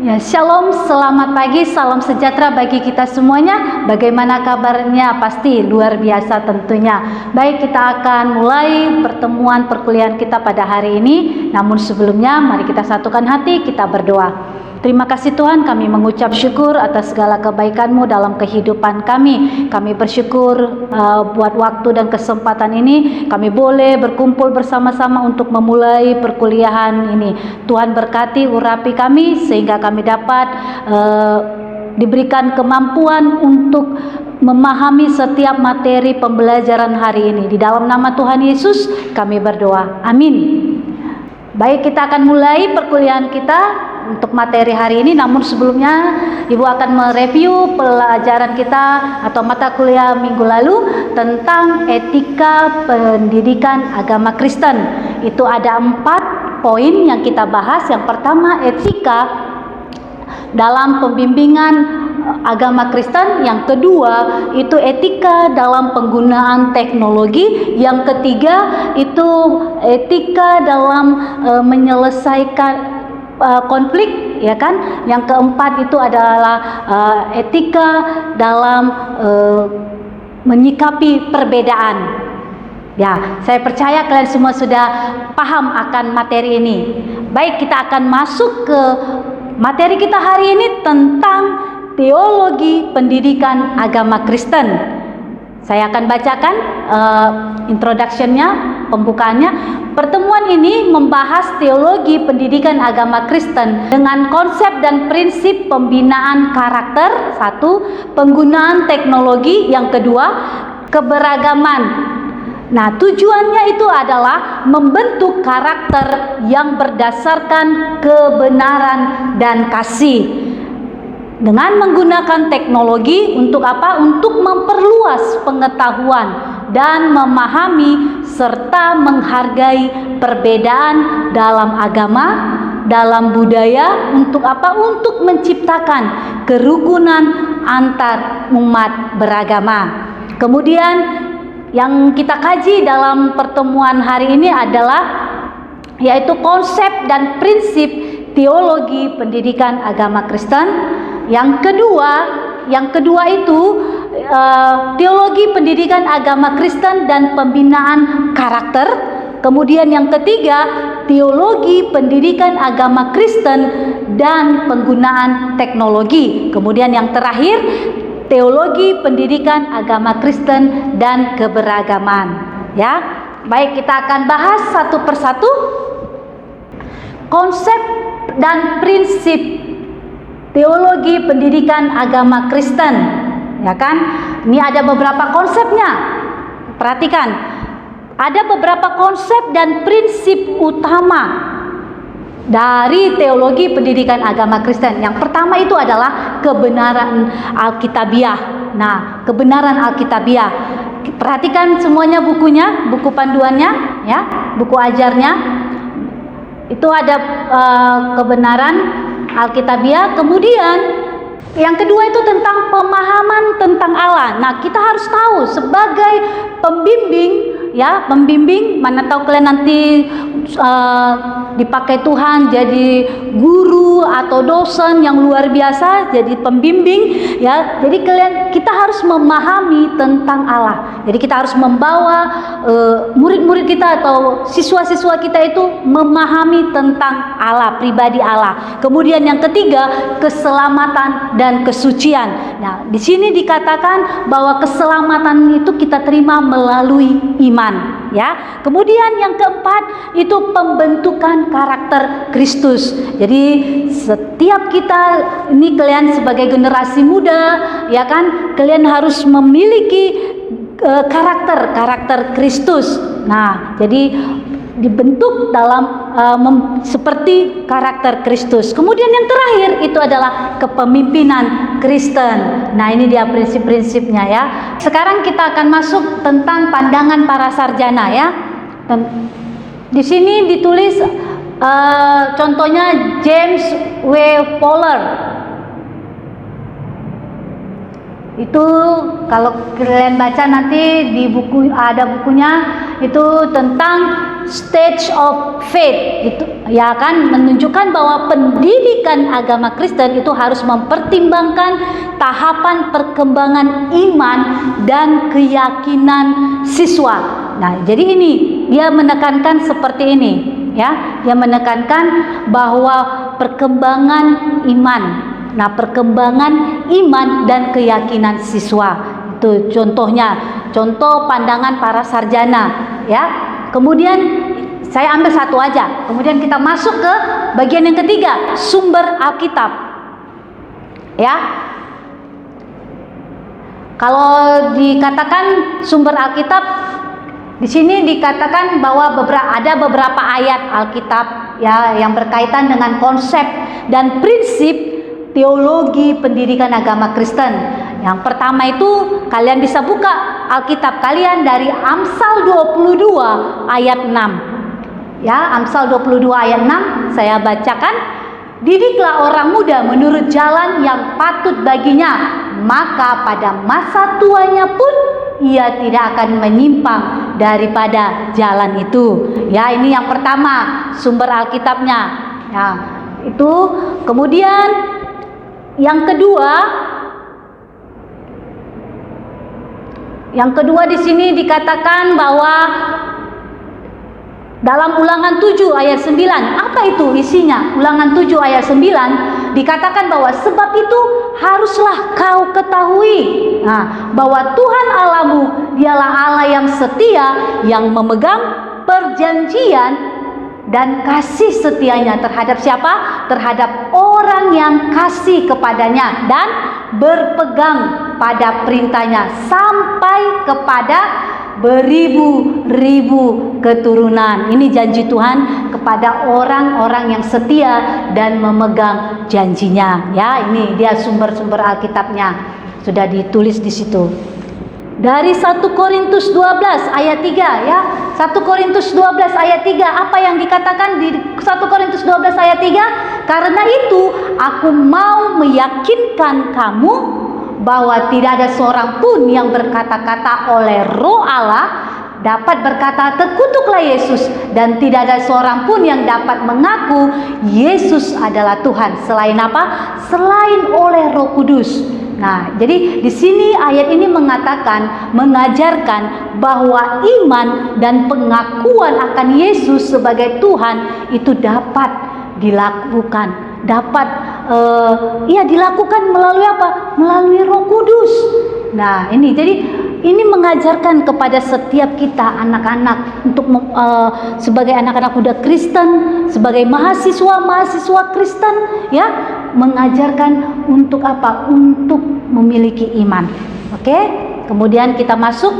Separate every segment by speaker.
Speaker 1: Ya, shalom, selamat pagi, salam sejahtera bagi kita semuanya. Bagaimana kabarnya? Pasti luar biasa tentunya. Baik, kita akan mulai pertemuan perkuliahan kita pada hari ini. Namun sebelumnya, mari kita satukan hati, kita berdoa. Terima kasih Tuhan, kami mengucap syukur atas segala kebaikan-Mu dalam kehidupan kami. Kami bersyukur buat waktu dan kesempatan ini kami boleh berkumpul bersama-sama untuk memulai perkuliahan ini. Tuhan berkati, urapi kami sehingga kami dapat diberikan kemampuan untuk memahami setiap materi pembelajaran hari ini. Di dalam nama Tuhan Yesus kami berdoa. Amin. Baik, kita akan mulai perkuliahan kita untuk materi hari ini. Namun sebelumnya Ibu akan mereview pelajaran kita atau mata kuliah minggu lalu tentang etika pendidikan agama Kristen. Itu ada 4 poin yang kita bahas. Yang pertama, etika dalam pembimbingan agama Kristen. Yang kedua, itu etika dalam penggunaan teknologi. Yang ketiga, itu etika dalam menyelesaikan konflik, ya kan? Yang keempat itu adalah etika dalam menyikapi perbedaan. Ya, saya percaya kalian semua sudah paham akan materi ini. Baik, kita akan masuk ke materi kita hari ini tentang teologi pendidikan agama Kristen. Saya akan bacakan introduction-nya, pembukaannya. Pertemuan ini membahas teologi pendidikan agama Kristen dengan konsep dan prinsip pembinaan karakter, 1, penggunaan teknologi, yang kedua, keberagaman. Nah, tujuannya itu adalah membentuk karakter yang berdasarkan kebenaran dan kasih. Dengan menggunakan teknologi untuk apa? Untuk memperluas pengetahuan dan memahami serta menghargai perbedaan dalam agama, dalam budaya. Untuk apa? Untuk menciptakan kerukunan antar umat beragama. Kemudian yang kita kaji dalam pertemuan hari ini adalah yaitu konsep dan prinsip teologi pendidikan agama Kristen. Yang kedua itu teologi pendidikan agama Kristen dan pembinaan karakter. Kemudian yang ketiga, teologi pendidikan agama Kristen dan penggunaan teknologi. Kemudian yang terakhir, teologi pendidikan agama Kristen dan keberagaman. Ya, baik, kita akan bahas satu persatu konsep dan prinsip teologi pendidikan agama Kristen, ya kan? Ini ada beberapa konsepnya. Perhatikan, ada beberapa konsep dan prinsip utama dari teologi pendidikan agama Kristen. Yang pertama itu adalah kebenaran Alkitabiah. Nah, kebenaran Alkitabiah. Perhatikan semuanya bukunya, buku panduannya, ya, buku ajarnya. Itu ada kebenaran Alkitabiah. Kemudian yang kedua itu tentang pemahaman tentang Allah. Nah, kita harus tahu sebagai pembimbing, ya, pembimbing, mana tahu kalian nanti dipakai Tuhan jadi guru atau dosen yang luar biasa, jadi pembimbing, ya. Jadi kita harus memahami tentang Allah. Jadi kita harus membawa murid-murid kita atau siswa-siswa kita itu memahami tentang Allah, pribadi Allah. Kemudian yang ketiga, keselamatan dan kesucian. Nah, di sini dikatakan bahwa keselamatan itu kita terima melalui iman, ya. Kemudian yang keempat itu pembentukan karakter Kristus. Jadi setiap kita ini, kalian sebagai generasi muda, ya kan, kalian harus memiliki karakter Kristus. Nah, jadi dibentuk dalam seperti karakter Kristus. Kemudian yang terakhir itu adalah kepemimpinan Kristen. Nah, ini dia prinsip-prinsipnya, ya. Sekarang kita akan masuk tentang pandangan para sarjana, ya. Di sini ditulis contohnya James W. Fowler. Itu kalau kalian baca nanti di buku, ada bukunya itu tentang stage of faith, itu ya kan, menunjukkan bahwa pendidikan agama Kristen itu harus mempertimbangkan tahapan perkembangan iman dan keyakinan siswa. Nah, jadi ini dia menekankan seperti ini ya, dia menekankan bahwa perkembangan iman. Nah, perkembangan iman dan keyakinan siswa itu contohnya, contoh pandangan para sarjana ya. Kemudian saya ambil satu aja, kemudian kita masuk ke bagian yang ketiga, sumber Alkitab ya. Kalau dikatakan sumber Alkitab, di sini dikatakan bahwa ada beberapa ayat Alkitab ya yang berkaitan dengan konsep dan prinsip teologi pendidikan agama Kristen. Yang pertama itu kalian bisa buka Alkitab kalian dari Amsal 22 ayat 6. Ya, Amsal 22 ayat 6 saya bacakan. Didiklah orang muda menurut jalan yang patut baginya, maka pada masa tuanya pun ia tidak akan menyimpang daripada jalan itu. Ya, ini yang pertama, sumber Alkitabnya. Ya, itu kemudian yang kedua di sini dikatakan bahwa dalam Ulangan 7 ayat 9, apa itu isinya? Ulangan 7 ayat 9 dikatakan bahwa sebab itu haruslah kau ketahui bahwa Tuhan Allahmu dialah Allah yang setia, yang memegang perjanjian dan kasih setianya terhadap siapa? Terhadap orang yang kasih kepadanya dan berpegang pada perintahnya sampai kepada beribu-ribu keturunan. Ini janji Tuhan kepada orang-orang yang setia dan memegang janjinya. Ya, ini dia sumber-sumber Alkitabnya. Sudah ditulis di situ. Dari 1 Korintus 12 ayat 3 ya. 1 Korintus 12 ayat 3, apa yang dikatakan di 1 Korintus 12 ayat 3? Karena itu aku mau meyakinkan kamu bahwa tidak ada seorang pun yang berkata-kata oleh Roh Allah dapat berkata terkutuklah Yesus, dan tidak ada seorang pun yang dapat mengaku Yesus adalah Tuhan selain apa? Selain oleh Roh Kudus. Nah, jadi di sini ayat ini mengajarkan bahwa iman dan pengakuan akan Yesus sebagai Tuhan itu dapat dilakukan, dilakukan melalui apa? Melalui Roh Kudus. Nah, ini jadi ini mengajarkan kepada setiap kita anak-anak untuk sebagai anak-anak muda Kristen, sebagai mahasiswa Kristen ya, mengajarkan untuk apa? Untuk memiliki iman. Oke? Kemudian kita masuk.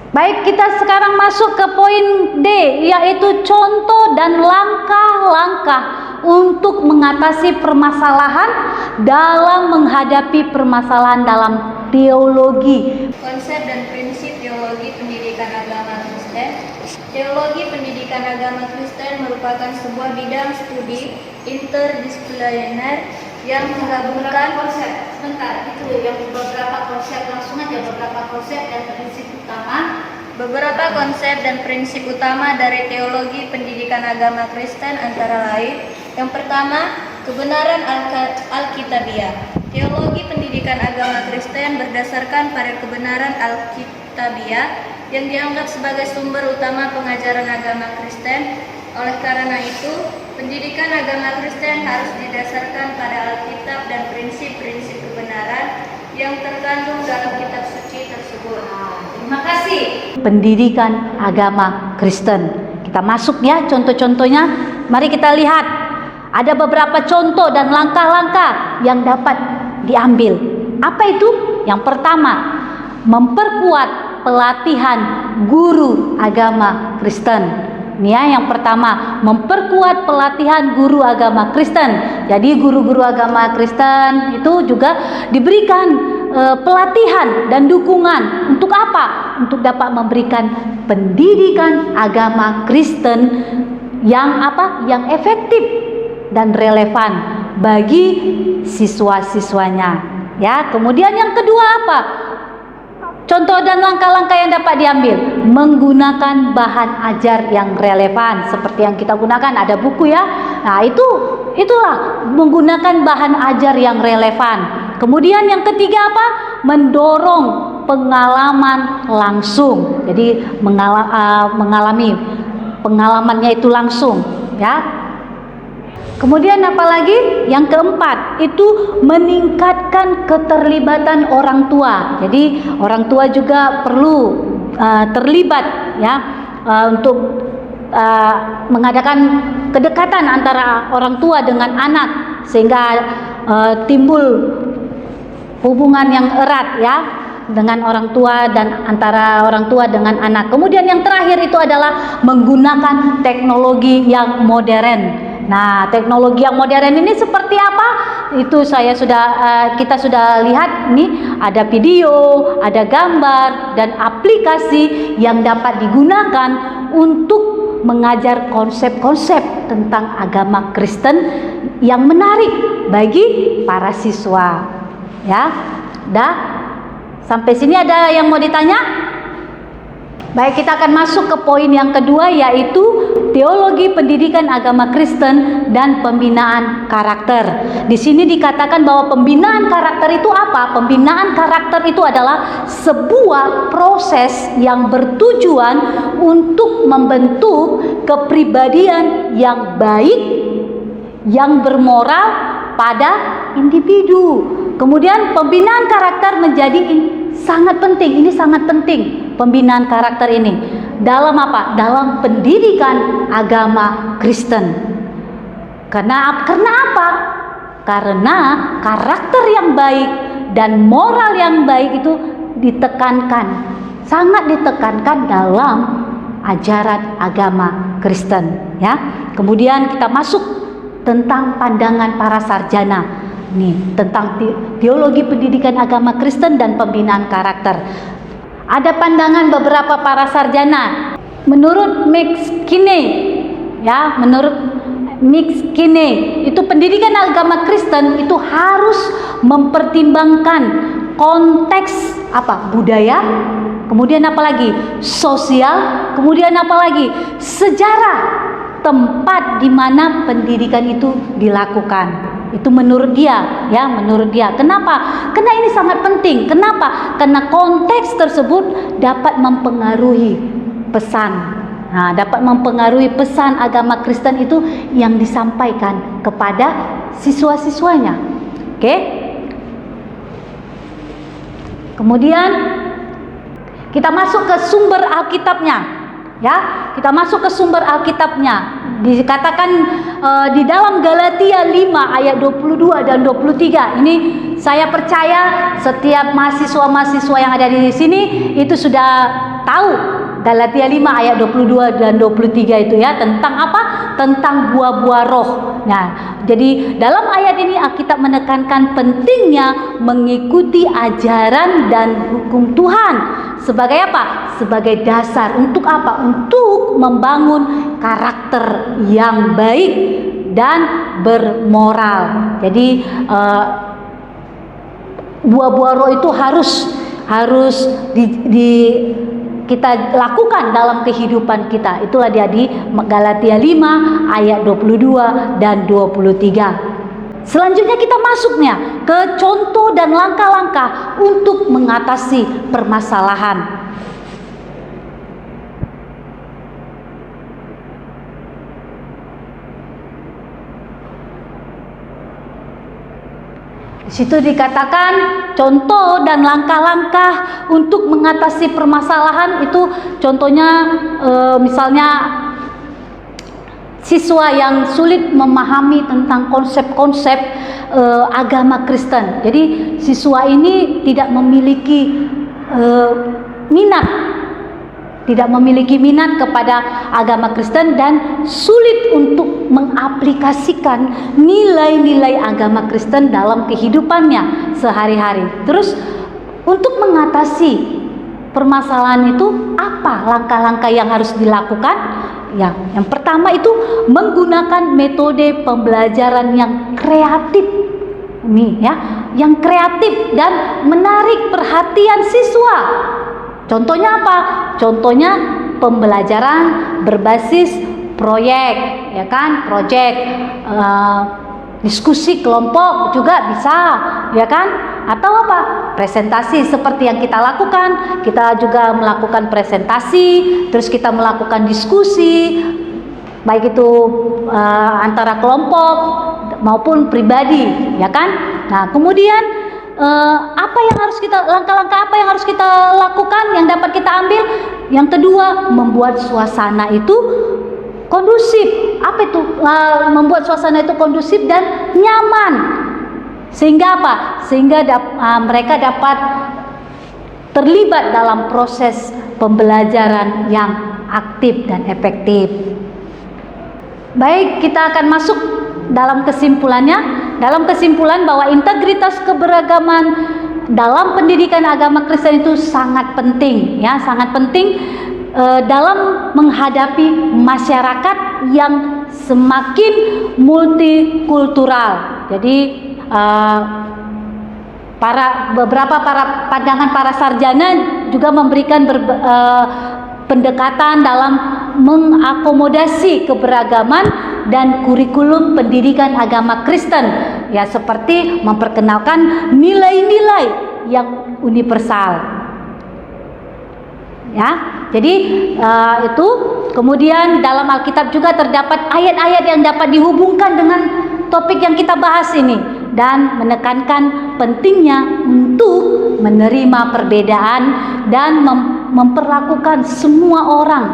Speaker 1: Baik, kita sekarang masuk ke poin D, yaitu contoh dan langkah-langkah untuk mengatasi permasalahan dalam menghadapi permasalahan dalam teologi.
Speaker 2: Konsep dan prinsip teologi pendidikan agama Kristen. Teologi pendidikan agama Kristen merupakan sebuah bidang studi interdisipliner yang menggabungkan konsep. Sebentar, itu yang beberapa konsep, langsung aja beberapa konsep dan prinsip utama. Beberapa konsep dan prinsip utama dari teologi pendidikan agama Kristen antara lain: yang pertama, kebenaran Alkitabiah. Teologi pendidikan agama Kristen berdasarkan pada kebenaran Alkitabiah yang dianggap sebagai sumber utama pengajaran agama Kristen. Oleh karena itu, pendidikan agama Kristen harus didasarkan pada Alkitab dan prinsip-prinsip kebenaran yang terkandung dalam kitab suci tersebut.
Speaker 1: Terima kasih. Pendidikan agama Kristen. Kita masuk ya, contoh-contohnya. Mari kita lihat. Ada beberapa contoh dan langkah-langkah yang dapat diambil. Apa itu? Yang pertama, memperkuat pelatihan guru agama Kristen. Ini ya, yang pertama, memperkuat pelatihan guru agama Kristen. Jadi guru-guru agama Kristen itu juga diberikan pelatihan dan dukungan untuk apa? Untuk dapat memberikan pendidikan agama Kristen yang apa? Yang efektif dan relevan bagi siswa-siswanya. Ya, kemudian yang kedua apa? Contoh dan langkah-langkah yang dapat diambil, menggunakan bahan ajar yang relevan seperti yang kita gunakan, ada buku ya. Nah, itulah menggunakan bahan ajar yang relevan. Kemudian yang ketiga apa? Mendorong pengalaman langsung. Jadi mengalami pengalamannya itu langsung, ya. Kemudian apalagi? Yang keempat itu meningkatkan keterlibatan orang tua. Jadi orang tua juga perlu terlibat ya untuk mengadakan kedekatan antara orang tua dengan anak sehingga timbul hubungan yang erat ya dengan orang tua dan antara orang tua dengan anak. Kemudian yang terakhir itu adalah menggunakan teknologi yang modern. Nah, teknologi yang modern ini seperti apa? Itu kita sudah lihat nih, ada video, ada gambar dan aplikasi yang dapat digunakan untuk mengajar konsep-konsep tentang agama Kristen yang menarik bagi para siswa. Ya, dah. Sampai sini ada yang mau ditanya? Baik, kita akan masuk ke poin yang kedua, yaitu teologi pendidikan agama Kristen dan pembinaan karakter. Di sini dikatakan bahwa pembinaan karakter itu apa? Pembinaan karakter itu adalah sebuah proses yang bertujuan untuk membentuk kepribadian yang baik, yang bermoral pada individu. Kemudian pembinaan karakter menjadi sangat penting. Ini sangat penting pembinaan karakter ini. Dalam apa? Dalam pendidikan agama Kristen. Karena apa? Karena karakter yang baik dan moral yang baik itu ditekankan, sangat ditekankan dalam ajaran agama Kristen, ya. Kemudian kita masuk tentang pandangan para sarjana. Nih, tentang teologi pendidikan agama Kristen dan pembinaan karakter. Ada pandangan beberapa para sarjana. Menurut McKinney, ya, menurut McKinney, itu pendidikan agama Kristen itu harus mempertimbangkan konteks apa? Budaya, kemudian apa lagi? Sosial, kemudian apa lagi? Sejarah tempat di mana pendidikan itu dilakukan. Itu menurut dia, ya, menurut dia. Kenapa? Karena ini sangat penting. Kenapa? Karena konteks tersebut dapat mempengaruhi pesan. Nah, dapat mempengaruhi pesan agama Kristen itu yang disampaikan kepada siswa-siswanya. Oke? Kemudian kita masuk ke sumber Alkitabnya. Ya, kita masuk ke sumber Alkitabnya. Dikatakan di dalam Galatia 5 ayat 22 dan 23. Ini saya percaya setiap mahasiswa-mahasiswa yang ada di sini itu sudah tahu Galatia 5 ayat 22 dan 23 itu ya, tentang apa? Tentang buah-buah roh. Nah, jadi dalam ayat ini Alkitab menekankan pentingnya mengikuti ajaran dan hukum Tuhan sebagai apa? Sebagai dasar untuk apa? Untuk membangun karakter yang baik dan bermoral. Jadi buah-buah roh itu harus kita lakukan dalam kehidupan kita. Itulah dia di Galatia 5 ayat 22 dan 23. Selanjutnya kita masuknya ke contoh dan langkah-langkah untuk mengatasi permasalahan. Di situ dikatakan contoh dan langkah-langkah untuk mengatasi permasalahan itu, contohnya misalnya siswa yang sulit memahami tentang konsep-konsep agama Kristen. Jadi siswa ini tidak memiliki minat kepada agama Kristen dan sulit untuk mengaplikasikan nilai-nilai agama Kristen dalam kehidupannya sehari-hari. Terus untuk mengatasi permasalahan itu apa langkah-langkah yang harus dilakukan? Ya, yang pertama itu menggunakan metode pembelajaran yang kreatif. Ini ya, yang kreatif dan menarik perhatian siswa. Contohnya apa? Contohnya pembelajaran berbasis proyek, ya kan? Proyek, diskusi kelompok juga bisa, ya kan? Atau apa? Presentasi seperti yang kita lakukan. Kita juga melakukan presentasi, terus kita melakukan diskusi, baik itu antara kelompok maupun pribadi, ya kan? Nah, kemudian apa yang harus kita, langkah-langkah apa yang harus kita lakukan, yang dapat kita ambil? Yang kedua, membuat suasana itu kondusif. Apa itu? Membuat suasana itu kondusif dan nyaman. Sehingga apa? Sehingga mereka dapat terlibat dalam proses pembelajaran yang aktif dan efektif. Baik, kita akan masuk dalam kesimpulannya. Dalam kesimpulan bahwa integritas keberagaman dalam pendidikan agama Kristen itu sangat penting, ya, sangat penting dalam menghadapi masyarakat yang semakin multikultural. Jadi beberapa pandangan para sarjana juga memberikan pendekatan dalam mengakomodasi keberagaman dan kurikulum pendidikan agama Kristen, ya, seperti memperkenalkan nilai-nilai yang universal, ya. Jadi itu kemudian dalam Alkitab juga terdapat ayat-ayat yang dapat dihubungkan dengan topik yang kita bahas ini dan menekankan pentingnya untuk menerima perbedaan dan memperlakukan semua orang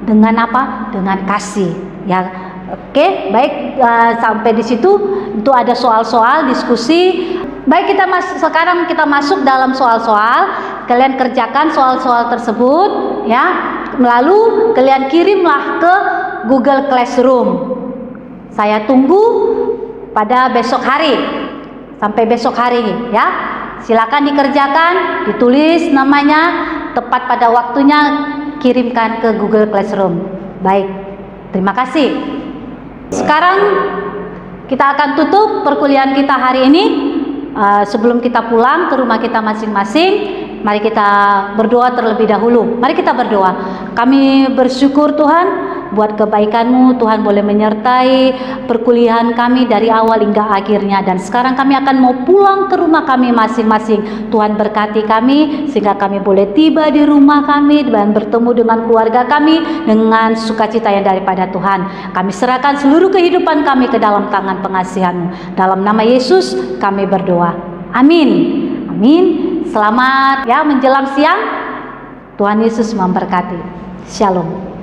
Speaker 1: dengan apa? Dengan kasih, ya. Oke, baik, sampai di situ itu ada soal-soal diskusi. Baik, sekarang kita masuk dalam soal-soal. Kalian kerjakan soal-soal tersebut, ya. Lalu kalian kirimlah ke Google Classroom. Saya tunggu pada besok hari. Sampai besok hari, ya. Silakan dikerjakan, ditulis namanya, tepat pada waktunya kirimkan ke Google Classroom. Baik, terima kasih. Sekarang kita akan tutup perkuliahan kita hari ini. Sebelum kita pulang ke rumah kita masing-masing, mari kita berdoa terlebih dahulu. Mari kita berdoa. Kami bersyukur Tuhan buat kebaikan-Mu. Tuhan boleh menyertai perkuliahan kami dari awal hingga akhirnya. Dan sekarang kami akan mau pulang ke rumah kami masing-masing. Tuhan berkati kami sehingga kami boleh tiba di rumah kami dan bertemu dengan keluarga kami dengan sukacita yang daripada Tuhan. Kami serahkan seluruh kehidupan kami ke dalam tangan pengasihan-Mu. Dalam nama Yesus kami berdoa. Amin. Amin. Selamat ya menjelang siang. Tuhan Yesus memberkati. Shalom.